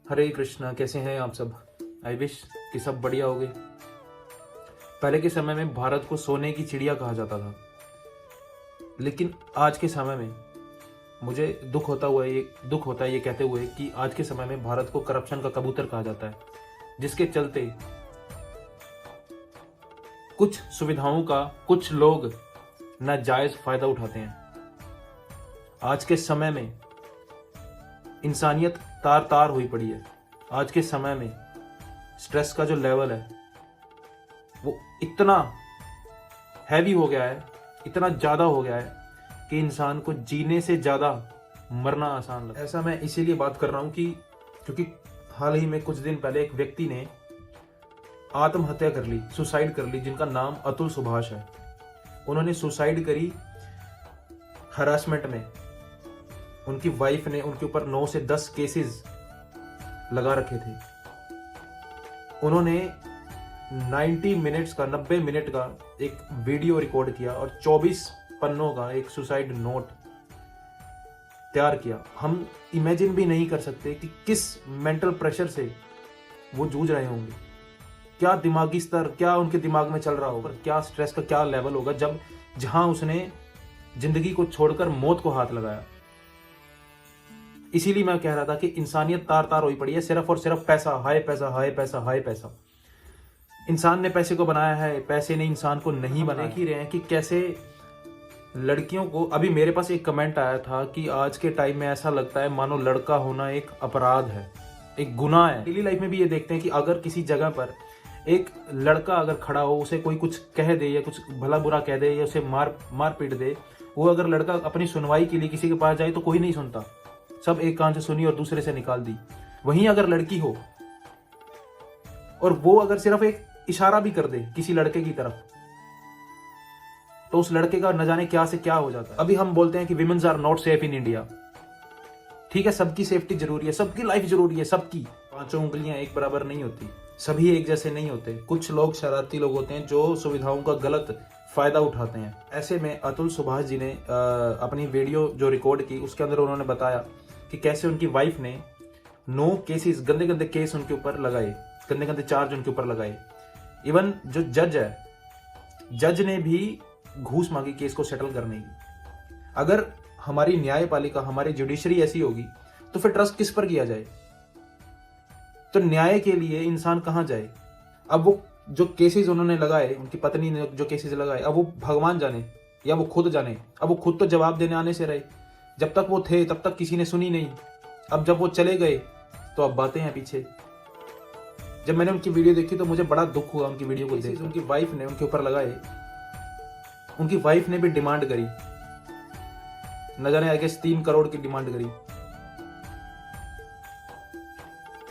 हरे कृष्णा। कैसे हैं आप सब? आई विश कि सब बढ़िया हो गए। पहले के समय में भारत को सोने की चिड़िया कहा जाता था, लेकिन आज के समय में मुझे दुख होता है ये कहते हुए कि आज के समय में भारत को करप्शन का कबूतर कहा जाता है, जिसके चलते कुछ सुविधाओं का कुछ लोग नाजायज फायदा उठाते हैं। आज के समय में इंसानियत तार तार हुई पड़ी है। आज के समय में स्ट्रेस का जो लेवल है वो इतना हैवी हो गया है, इतना ज़्यादा हो गया है कि इंसान को जीने से ज़्यादा मरना आसान लगता है। ऐसा मैं इसीलिए बात कर रहा हूँ क्योंकि हाल ही में कुछ दिन पहले एक व्यक्ति ने आत्महत्या कर ली, सुसाइड कर ली, जिनका नाम अतुल सुभाष है। उन्होंने सुसाइड करी हरासमेंट में। उनकी वाइफ ने उनके ऊपर 9 से 10 केसेस लगा रखे थे। उन्होंने 90 मिनट का एक वीडियो रिकॉर्ड किया और 24 पन्नों का एक सुसाइड नोट तैयार किया। हम इमेजिन भी नहीं कर सकते कि किस मेंटल प्रेशर से वो जूझ रहे होंगे, क्या दिमागी स्तर, क्या उनके दिमाग में चल रहा होगा, क्या स्ट्रेस का क्या लेवल होगा जहां उसने जिंदगी को छोड़कर मौत को हाथ लगाया। इसीलिए मैं कह रहा था कि इंसानियत तार तार हुई पड़ी है, सिर्फ और सिर्फ पैसा, हाय पैसा, हाय पैसा, हाय पैसा। इंसान ने पैसे को बनाया है, पैसे ने इंसान को नहीं बनाया। देख ही रहे हैं कि कैसे लड़कियों को, अभी मेरे पास एक कमेंट आया था कि आज के टाइम में ऐसा लगता है मानो लड़का होना एक अपराध है, एक गुनाह है। डेली लाइफ में भी ये देखते हैं कि अगर किसी जगह पर एक लड़का अगर खड़ा हो, उसे कोई कुछ कह दे या कुछ भला बुरा कह दे या उसे मार पीट दे, वो अगर लड़का अपनी सुनवाई के लिए किसी के पास जाए तो कोई नहीं सुनता, सब एक कान से सुनी और दूसरे से निकाल दी। वहीं अगर लड़की हो और वो अगर सिर्फ एक इशारा भी कर दे किसी लड़के की तरफ, तो उस लड़के का न जाने क्या से क्या हो जाता है। अभी हम बोलते हैं कि womens are not safe in India. ठीक है, सबकी सेफ्टी जरूरी है, सबकी लाइफ जरूरी है, सबकी। 5 उंगलियां एक बराबर नहीं होती, सभी एक जैसे नहीं होते। कुछ लोग शरारती लोग होते हैं जो सुविधाओं का गलत फायदा उठाते हैं। ऐसे में अतुल सुभाष जी ने अपनी वीडियो जो रिकॉर्ड की, उसके अंदर उन्होंने बताया कि कैसे उनकी वाइफ ने 9 केसेस, गंदे गंदे केस उनके ऊपर लगाए, गंदे गंदे चार्ज उनके ऊपर लगाए। इवन जो जज है, जज ने भी घूस मांगी केस को सेटल करने की। अगर हमारी न्यायपालिका, हमारी जुडिशरी ऐसी होगी तो फिर ट्रस्ट किस पर किया जाए? तो न्याय के लिए इंसान कहां जाए? अब वो जो केसेस उन्होंने लगाए, उनकी पत्नी ने जो केसेस लगाए, अब वो भगवान जाने या वो खुद जाने। अब वो खुद तो जवाब देने आने से रहे, जब तक वो थे तब तक किसी ने सुनी नहीं। अब जब वो चले गए तो अब बातें हैं पीछे। जब मैंने उनकी वीडियो देखी तो मुझे बड़ा दुख हुआ उनकी वीडियो को देख। उनकी वाइफ ने उनके ऊपर लगाए, उनकी वाइफ ने भी डिमांड करी, न जाने आई गेस 3 करोड़ की डिमांड करी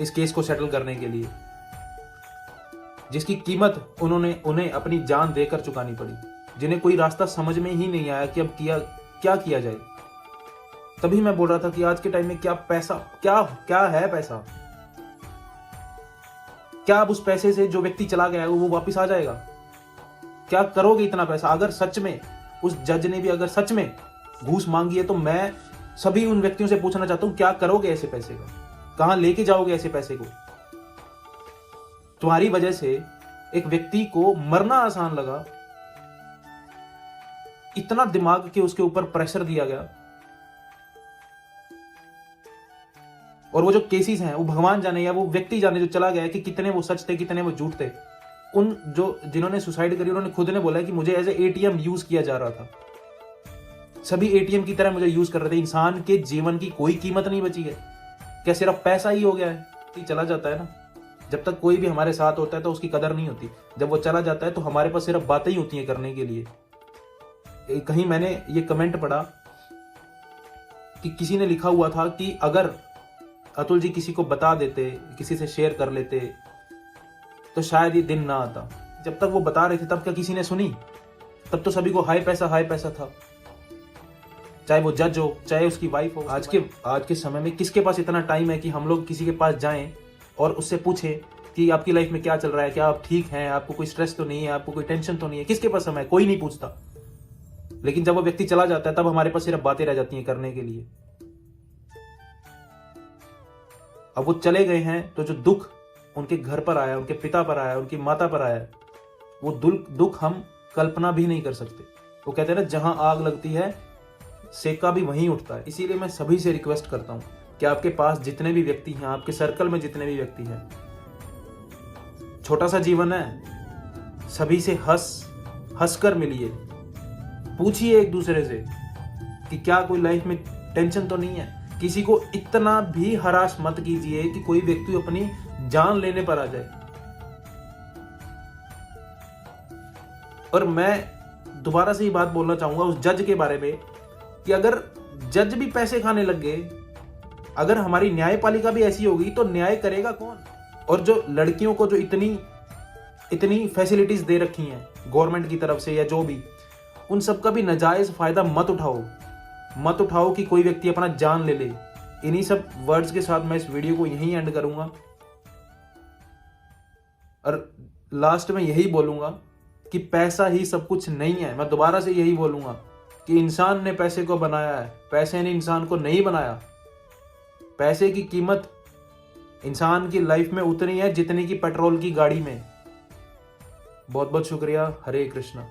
इस केस को सेटल करने के लिए, जिसकी कीमत उन्हें अपनी जान देकर चुकानी पड़ी, जिन्हें कोई रास्ता समझ में ही नहीं आया कि अब क्या किया जाए। तभी मैं बोल रहा था कि आज के टाइम में क्या पैसा, क्या है पैसा? क्या अब उस पैसे से जो व्यक्ति चला गया है वो वापस आ जाएगा? क्या करोगे इतना पैसा? अगर सच में उस जज ने भी अगर सच में घूस मांगी है तो मैं सभी उन व्यक्तियों से पूछना चाहता हूं, क्या करोगे ऐसे पैसे का? कहां लेके जाओगे ऐसे पैसे को? तुम्हारी वजह से एक व्यक्ति को मरना आसान लगा, इतना दिमाग के उसके ऊपर प्रेशर दिया गया। और वो जो केसेस हैं वो भगवान जाने या वो व्यक्ति जाने जो चला गया कि कितने वो सच थे, कितने वो झूठ थे। उन जिन्होंने सुसाइड करी उन्होंने खुद ने बोला कि मुझे एज ए एटीएम यूज किया जा रहा था, सभी एटीएम की तरह मुझे यूज कर रहे थे। इंसान के जीवन की कोई कीमत नहीं बची है। क्या सिर्फ पैसा ही हो गया है? चला जाता है ना, जब तक कोई भी हमारे साथ होता है तो उसकी कदर नहीं होती। जब वो चला जाता है तो हमारे पास सिर्फ बातें ही होती हैं करने के लिए। कहीं मैंने ये कमेंट पढ़ा कि किसी ने लिखा हुआ था कि अगर अतुल जी किसी को बता देते, किसी से शेयर कर लेते तो शायद ये दिन ना आता। जब तक वो बता रहे थे तब क्या किसी ने सुनी? तब तो सभी को हाय पैसा था, चाहे वो जज हो, चाहे उसकी वाइफ हो। आज के समय में किसके पास इतना टाइम है कि हम लोग किसी के पास जाएं और उससे पूछें कि आपकी लाइफ में क्या चल रहा है, क्या आप ठीक हैं, आपको कोई स्ट्रेस तो नहीं है, आपको कोई टेंशन तो नहीं है? किसके पास समय है? कोई नहीं पूछता। लेकिन जब वो व्यक्ति चला जाता है तब हमारे पास सिर्फ बातें रह जाती हैं करने के लिए। अब वो चले गए हैं तो जो दुख उनके घर पर आया, उनके पिता पर आया, उनकी माता पर आया, वो दुख हम कल्पना भी नहीं कर सकते। वो कहते हैं ना, जहां आग लगती है सेका भी वहीं उठता है। इसीलिए मैं सभी से रिक्वेस्ट करता हूं कि आपके पास जितने भी व्यक्ति हैं, आपके सर्कल में जितने भी व्यक्ति हैं, छोटा सा जीवन है, सभी से हंस कर मिलिए, पूछिए एक दूसरे से कि क्या कोई लाइफ में टेंशन तो नहीं है। किसी को इतना भी हरास मत कीजिए कि कोई व्यक्ति अपनी जान लेने पर आ जाए। और मैं दोबारा से ये बात बोलना चाहूंगा उस जज के बारे में कि अगर जज भी पैसे खाने लग गए, अगर हमारी न्यायपालिका भी ऐसी होगी तो न्याय करेगा कौन? और जो लड़कियों को जो इतनी फैसिलिटीज दे रखी हैं गवर्नमेंट की तरफ से या जो भी, उन सब का भी नाजायज फायदा मत उठाओ कि कोई व्यक्ति अपना जान ले ले। इन्हीं सब वर्ड्स के साथ मैं इस वीडियो को यहीं एंड करूंगा और लास्ट में यही बोलूंगा कि पैसा ही सब कुछ नहीं है। मैं दोबारा से यही बोलूंगा कि इंसान ने पैसे को बनाया है, पैसे ने इंसान को नहीं बनाया। पैसे की कीमत इंसान की लाइफ में उतनी है जितनी की पेट्रोल की गाड़ी में। बहुत बहुत शुक्रिया। हरे कृष्णा।